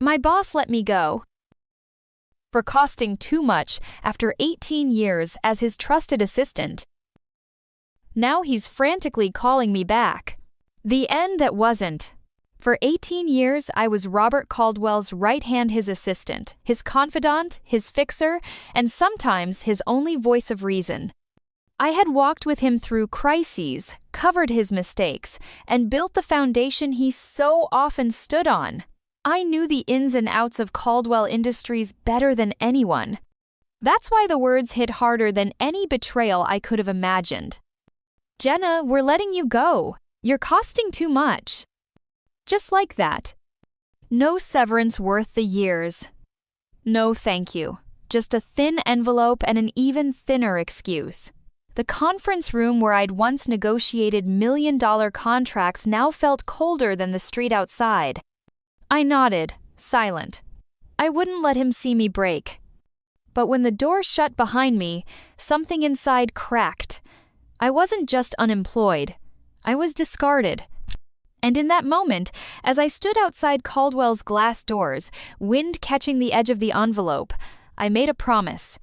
My boss let me go for costing too much after 18 years as his trusted assistant. Now he's frantically calling me back. The end that wasn't. For 18 years, I was Robert Caldwell's right hand, his assistant, his confidant, his fixer, and sometimes his only voice of reason. I had walked with him through crises, covered his mistakes, and built the foundation he so often stood on. I knew the ins and outs of Caldwell Industries better than anyone. That's why the words hit harder than any betrayal I could have imagined. Jenna, we're letting you go. You're costing too much. Just like that. No severance worth the years. No thank you. Just a thin envelope and an even thinner excuse. The conference room where I'd once negotiated million-dollar contracts now felt colder than the street outside. I nodded, silent. I wouldn't let him see me break. But when the door shut behind me, something inside cracked. I wasn't just unemployed. I was discarded. And in that moment, as I stood outside Caldwell's glass doors, wind catching the edge of the envelope, I made a promise.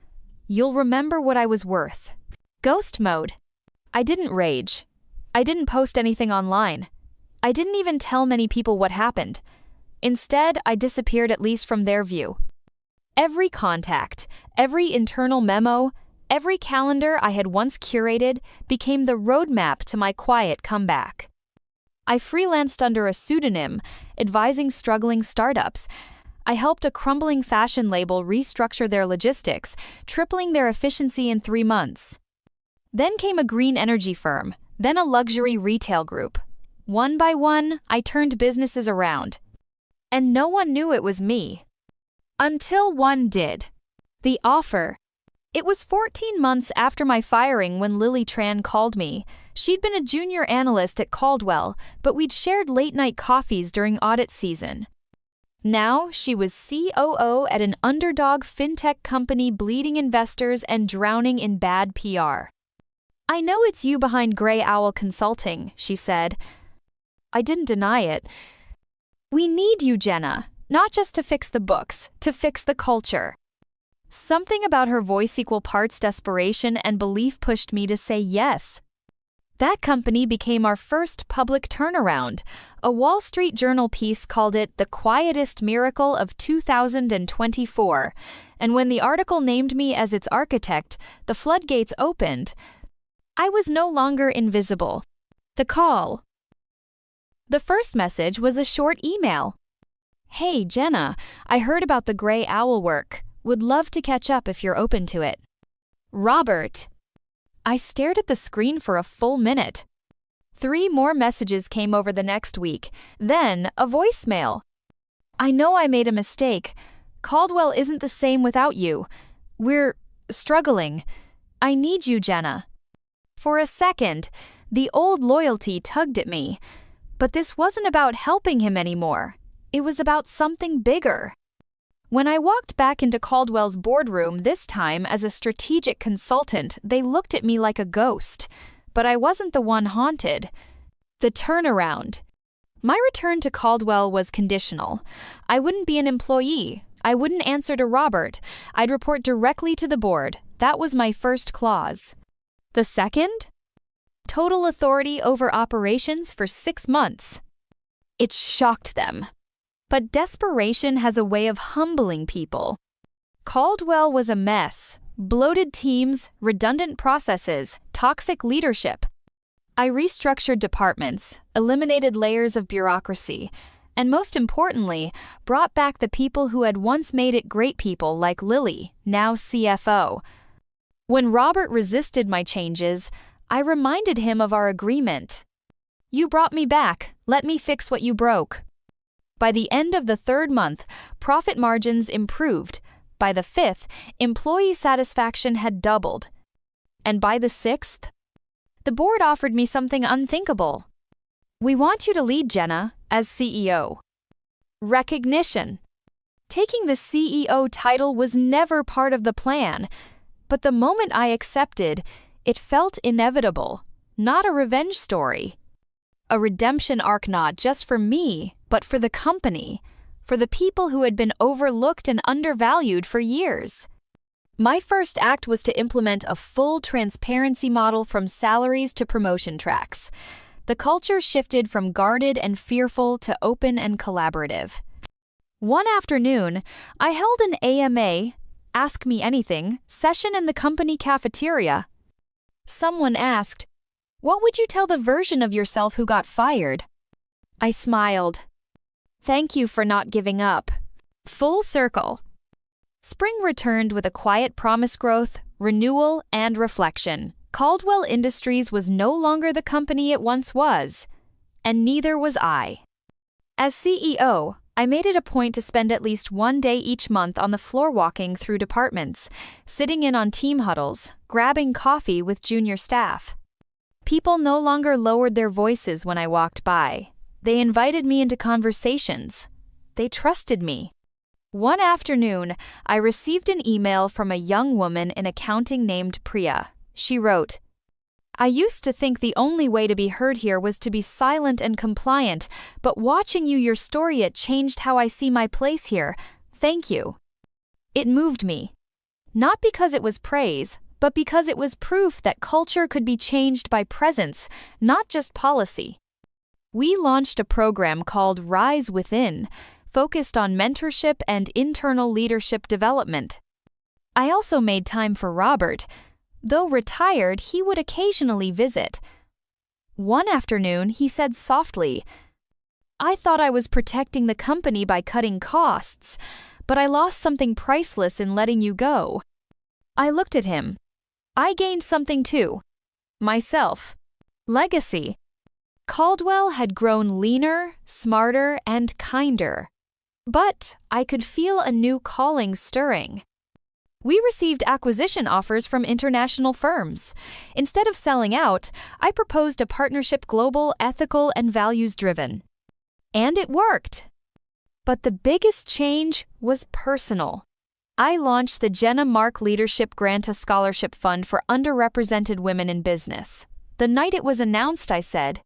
You'll remember what I was worth. Ghost mode. I didn't rage. I didn't post anything online. I didn't even tell many people what happened. Instead, I disappeared, at least from their view. Every contact, every internal memo, every calendar I had once curated became the roadmap to my quiet comeback. I freelanced under a pseudonym, advising struggling startups. I helped a crumbling fashion label restructure their logistics, tripling their efficiency in 3 months. Then came a green energy firm, then a luxury retail group. One by one, I turned businesses around. And no one knew it was me. Until one did. The offer. It was 14 months after my firing when Lily Tran called me. She'd been a junior analyst at Caldwell, but we'd shared late-night coffees during audit season. Now, she was COO at an underdog fintech company bleeding investors and drowning in bad PR. I know it's you behind Grey Owl Consulting, she said. I didn't deny it. We need you, Jenna, not just to fix the books, to fix the culture. Something about her voice equal parts desperation and belief pushed me to say yes. That company became our first public turnaround. A Wall Street Journal piece called it the quietest miracle of 2024. And when the article named me as its architect, the floodgates opened. I was no longer invisible. The call. The first message was a short email. Hey, Jenna, I heard about the Grey Owl work. Would love to catch up if you're open to it. Robert. I stared at the screen for a full minute. 3 more messages came over the next week, then a voicemail. I know I made a mistake. Caldwell isn't the same without you. We're struggling. I need you, Jenna. For a second, the old loyalty tugged at me. But this wasn't about helping him anymore. It was about something bigger. When I walked back into Caldwell's boardroom this time as a strategic consultant, they looked at me like a ghost. But I wasn't the one haunted. The turnaround. My return to Caldwell was conditional. I wouldn't be an employee. I wouldn't answer to Robert. I'd report directly to the board. That was my first clause. The second? Total authority over operations for 6 months. It shocked them. But desperation has a way of humbling people. Caldwell was a mess. Bloated teams, redundant processes, toxic leadership. I restructured departments, eliminated layers of bureaucracy, and most importantly, brought back the people who had once made it great, people like Lily, now CFO. When Robert resisted my changes, I reminded him of our agreement. You brought me back. Let me fix what you broke. By the end of the 3rd month, profit margins improved. By the 5th, employee satisfaction had doubled. And by the 6th, the board offered me something unthinkable. We want you to lead, Jenna, as CEO. Recognition. Taking the CEO title was never part of the plan, but the moment I accepted, it felt inevitable, not a revenge story. A redemption arc, not just for me, but for the company, for the people who had been overlooked and undervalued for years. My first act was to implement a full transparency model from salaries to promotion tracks. The culture shifted from guarded and fearful to open and collaborative. One afternoon, I held an AMA, Ask Me Anything, session in the company cafeteria. Someone asked, "What would you tell the version of yourself who got fired?" I smiled. "Thank you for not giving up." Full circle. Spring returned with a quiet promise: growth, renewal, and reflection. Caldwell Industries was no longer the company it once was, and neither was I. As CEO, I made it a point to spend at least one day each month on the floor walking through departments, sitting in on team huddles, grabbing coffee with junior staff. People no longer lowered their voices when I walked by. They invited me into conversations. They trusted me. One afternoon, I received an email from a young woman in accounting named Priya. She wrote, "I used to think the only way to be heard here was to be silent and compliant, but watching your story, it changed how I see my place here. Thank you." It moved me. Not because it was praise, but because it was proof that culture could be changed by presence, not just policy. We launched a program called Rise Within, focused on mentorship and internal leadership development. I also made time for Robert. Though retired, he would occasionally visit. One afternoon, he said softly, "I thought I was protecting the company by cutting costs, but I lost something priceless in letting you go." I looked at him. I gained something too. Myself. Legacy. Caldwell had grown leaner, smarter, and kinder. But I could feel a new calling stirring. We received acquisition offers from international firms. Instead of selling out, I proposed a partnership: global, ethical, and values-driven. And it worked. But the biggest change was personal. I launched the Jenna Mark Leadership Grant, a scholarship fund for underrepresented women in business. The night it was announced, I said,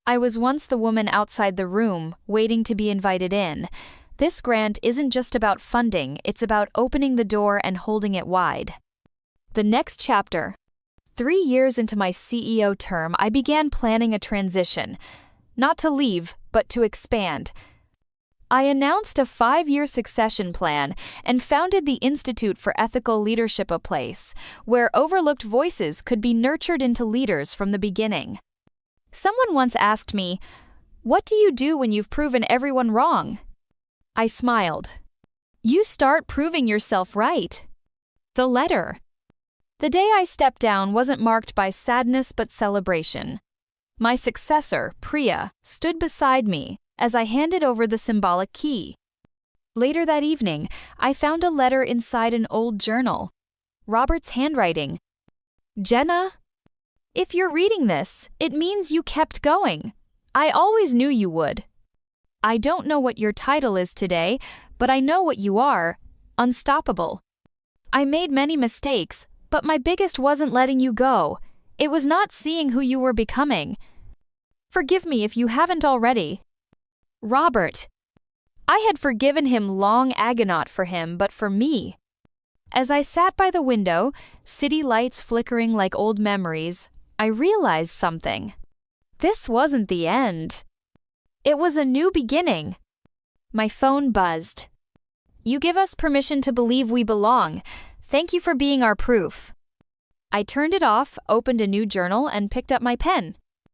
"I was once the woman outside the room, waiting to be invited in. This grant isn't just about funding, it's about opening the door and holding it wide." The next chapter. 3 years into my CEO term, I began planning a transition. Not to leave, but to expand. I announced a 5-year succession plan and founded the Institute for Ethical Leadership, a place where overlooked voices could be nurtured into leaders from the beginning. Someone once asked me, "What do you do when you've proven everyone wrong?" I smiled. "You start proving yourself right." The letter. The day I stepped down wasn't marked by sadness but celebration. My successor, Priya, stood beside me as I handed over the symbolic key. Later that evening, I found a letter inside an old journal. Robert's handwriting. "Jenna, if you're reading this, it means you kept going. I always knew you would. I don't know what your title is today, but I know what you are: unstoppable. I made many mistakes, but my biggest wasn't letting you go. It was not seeing who you were becoming. Forgive me if you haven't already." Robert. I had forgiven him long, agonot for him, but for me. As I sat by the window, city lights flickering like old memories, I realized something. This wasn't the end. It was a new beginning. My phone buzzed. "You give us permission to believe we belong. Thank you for being our proof." I turned it off, opened a new journal, and picked up my pen.